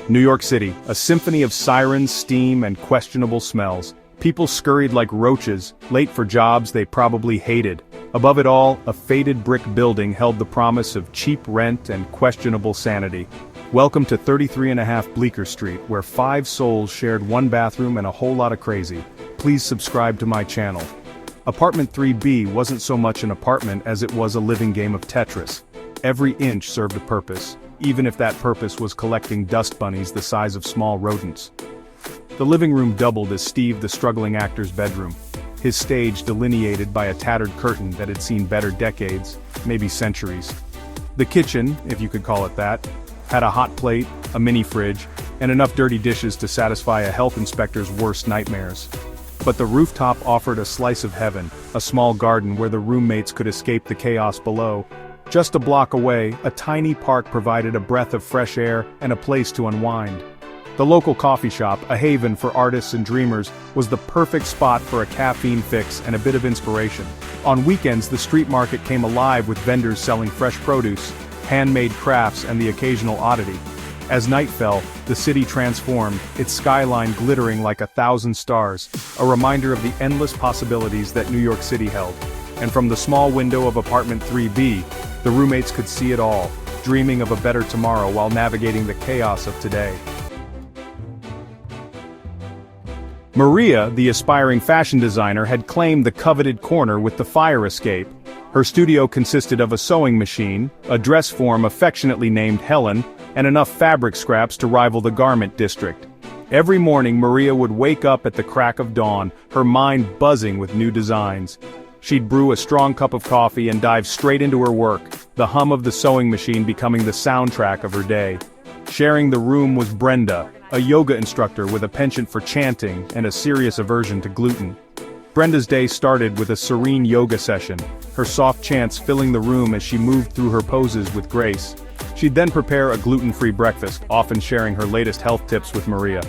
New York City, a symphony of sirens, steam, and questionable smells. People scurried like roaches, late for jobs they probably hated. Above it all, a faded brick building held the promise of cheap rent and questionable sanity. Welcome to 33.5 Bleecker Street, where 5 souls shared one bathroom and a whole lot of crazy. Please subscribe to my channel. Apartment 3B wasn't so much an apartment as it was a living game of Tetris. Every inch served a purpose, even if that purpose was collecting dust bunnies the size of small rodents. The living room doubled as Steve the struggling actor's bedroom, his stage delineated by a tattered curtain that had seen better decades, maybe centuries. The kitchen, if you could call it that, had a hot plate, a mini fridge, and enough dirty dishes to satisfy a health inspector's worst nightmares. But the rooftop offered a slice of heaven, a small garden where the roommates could escape the chaos below. Just a block away, a tiny park provided a breath of fresh air and a place to unwind. The local coffee shop, a haven for artists and dreamers, was the perfect spot for a caffeine fix and a bit of inspiration. On weekends, the street market came alive with vendors selling fresh produce, handmade crafts, and the occasional oddity. As night fell, the city transformed, its skyline glittering like 1,000 stars, a reminder of the endless possibilities that New York City held. And from the small window of apartment 3B, the roommates could see it all, dreaming of a better tomorrow while navigating the chaos of today. Maria, the aspiring fashion designer, had claimed the coveted corner with the fire escape. Her studio consisted of a sewing machine, a dress form affectionately named Helen, and enough fabric scraps to rival the garment district. Every morning Maria would wake up at the crack of dawn, her mind buzzing with new designs. She'd brew a strong cup of coffee and dive straight into her work, the hum of the sewing machine becoming the soundtrack of her day. Sharing the room was Brenda, a yoga instructor with a penchant for chanting and a serious aversion to gluten. Brenda's day started with a serene yoga session, her soft chants filling the room as she moved through her poses with grace. She'd then prepare a gluten-free breakfast, often sharing her latest health tips with Maria.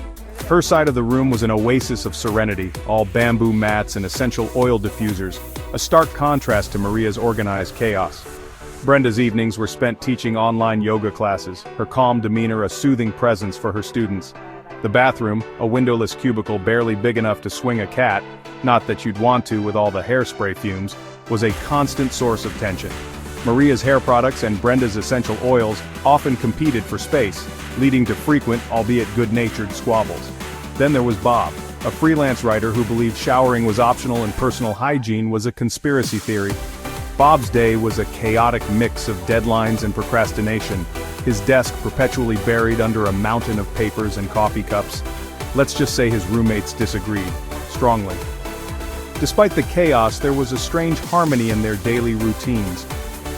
Her side of the room was an oasis of serenity, all bamboo mats and essential oil diffusers, a stark contrast to Maria's organized chaos. Brenda's evenings were spent teaching online yoga classes, her calm demeanor a soothing presence for her students. The bathroom, a windowless cubicle barely big enough to swing a cat, not that you'd want to with all the hairspray fumes, was a constant source of tension. Maria's hair products and Brenda's essential oils often competed for space, leading to frequent, albeit good-natured, squabbles. Then there was Bob, a freelance writer who believed showering was optional and personal hygiene was a conspiracy theory. Bob's day was a chaotic mix of deadlines and procrastination, his desk perpetually buried under a mountain of papers and coffee cups. Let's just say his roommates disagreed, strongly. Despite the chaos, there was a strange harmony in their daily routines.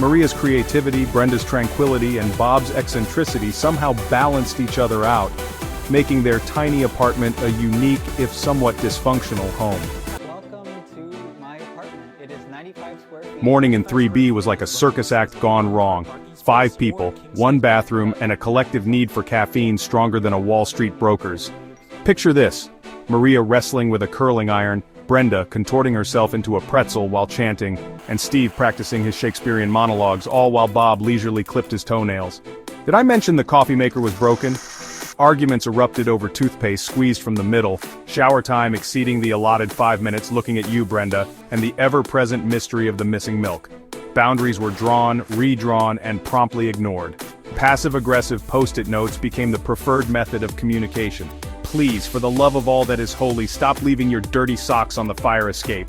Maria's creativity, Brenda's tranquility, and Bob's eccentricity somehow balanced each other out, making their tiny apartment a unique, if somewhat dysfunctional, home. Welcome to my apartment. It is 95 square feet. Morning in 3B was like a circus act gone wrong. 5 people, 1 bathroom, and a collective need for caffeine stronger than a Wall Street broker's. Picture this: Maria wrestling with a curling iron, Brenda contorting herself into a pretzel while chanting, and Steve practicing his Shakespearean monologues, all while Bob leisurely clipped his toenails. Did I mention the coffee maker was broken? Arguments erupted over toothpaste squeezed from the middle, shower time exceeding the allotted 5 minutes looking at you, Brenda, and the ever-present mystery of the missing milk. Boundaries were drawn, redrawn, and promptly ignored. Passive-aggressive post-it notes became the preferred method of communication. Please, for the love of all that is holy, stop leaving your dirty socks on the fire escape.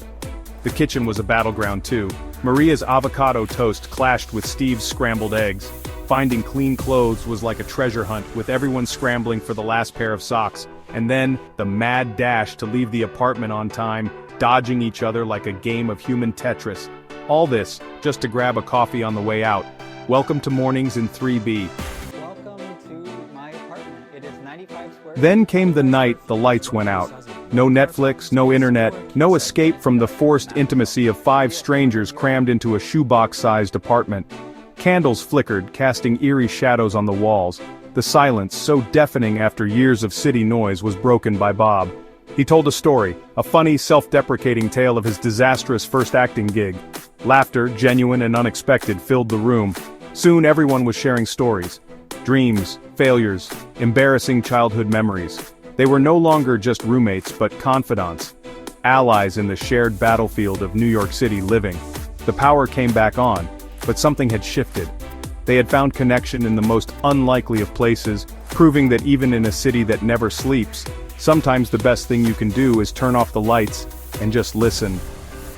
The kitchen was a battleground too. Maria's avocado toast clashed with Steve's scrambled eggs. Finding clean clothes was like a treasure hunt, with everyone scrambling for the last pair of socks. And then, the mad dash to leave the apartment on time, dodging each other like a game of human Tetris. All this, just to grab a coffee on the way out. Welcome to mornings in 3B. Then came the night the lights went out. No Netflix, no internet, no escape from the forced intimacy of 5 strangers crammed into a shoebox-sized apartment. Candles flickered, casting eerie shadows on the walls. The silence, so deafening after years of city noise, was broken by Bob. He told a story, a funny, self-deprecating tale of his disastrous first acting gig. Laughter, genuine and unexpected, filled the room. Soon everyone was sharing stories. Dreams, failures, embarrassing childhood memories. They were no longer just roommates but confidants, allies in the shared battlefield of New York City living. The power came back on, but something had shifted. They had found connection in the most unlikely of places, proving that even in a city that never sleeps, sometimes the best thing you can do is turn off the lights and just listen.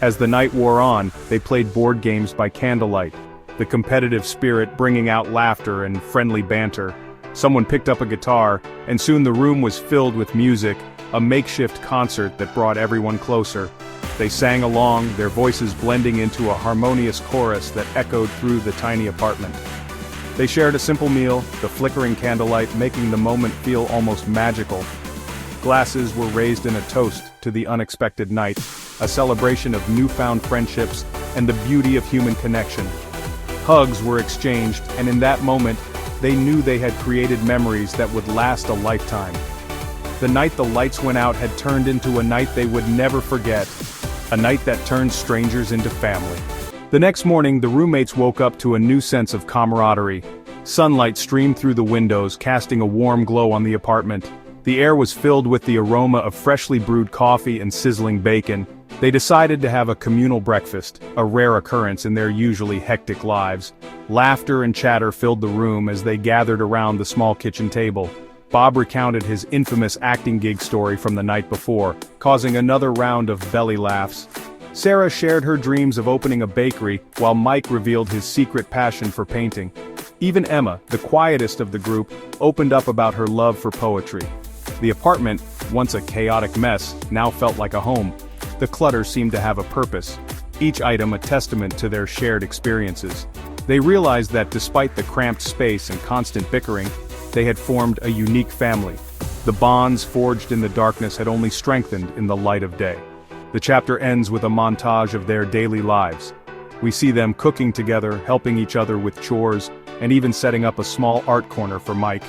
As the night wore on, they played board games by candlelight, the competitive spirit bringing out laughter and friendly banter. Someone picked up a guitar, and soon the room was filled with music, a makeshift concert that brought everyone closer. They sang along, their voices blending into a harmonious chorus that echoed through the tiny apartment. They shared a simple meal, the flickering candlelight making the moment feel almost magical. Glasses were raised in a toast to the unexpected night, a celebration of newfound friendships and the beauty of human connection. Hugs were exchanged, and in that moment, they knew they had created memories that would last a lifetime. The night the lights went out had turned into a night they would never forget, a night that turned strangers into family. The next morning, the roommates woke up to a new sense of camaraderie. Sunlight streamed through the windows, casting a warm glow on the apartment. The air was filled with the aroma of freshly brewed coffee and sizzling bacon. They decided to have a communal breakfast, a rare occurrence in their usually hectic lives. Laughter and chatter filled the room as they gathered around the small kitchen table. Bob recounted his infamous acting gig story from the night before, causing another round of belly laughs. Sarah shared her dreams of opening a bakery, while Mike revealed his secret passion for painting. Even Emma, the quietest of the group, opened up about her love for poetry. The apartment, once a chaotic mess, now felt like a home. The clutter seemed to have a purpose, each item a testament to their shared experiences. They realized that despite the cramped space and constant bickering, they had formed a unique family. The bonds forged in the darkness had only strengthened in the light of day. The chapter ends with a montage of their daily lives. We see them cooking together, helping each other with chores, and even setting up a small art corner for Mike.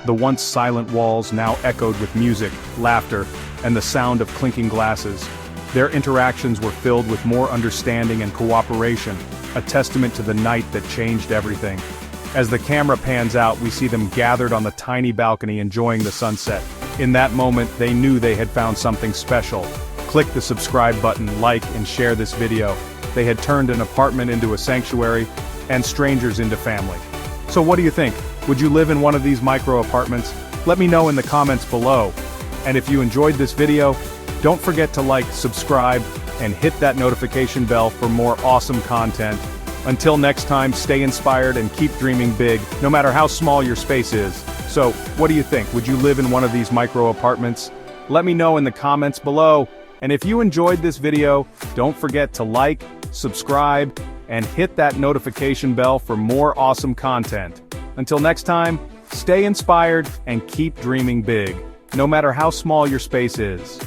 The once silent walls now echoed with music, laughter, and the sound of clinking glasses. Their interactions were filled with more understanding and cooperation, a testament to the night that changed everything. As the camera pans out, we see them gathered on the tiny balcony enjoying the sunset. In that moment, they knew they had found something special. Click the subscribe button, like, and share this video. They had turned an apartment into a sanctuary, and strangers into family. So what do you think? Would you live in one of these micro apartments? Let me know in the comments below. And if you enjoyed this video, don't forget to like, subscribe, and hit that notification bell for more awesome content. Until next time, stay inspired and keep dreaming big, no matter how small your space is. So, what do you think? Would you live in one of these micro apartments? Let me know in the comments below. And if you enjoyed this video, don't forget to like, subscribe, and hit that notification bell for more awesome content. Until next time, stay inspired and keep dreaming big, no matter how small your space is.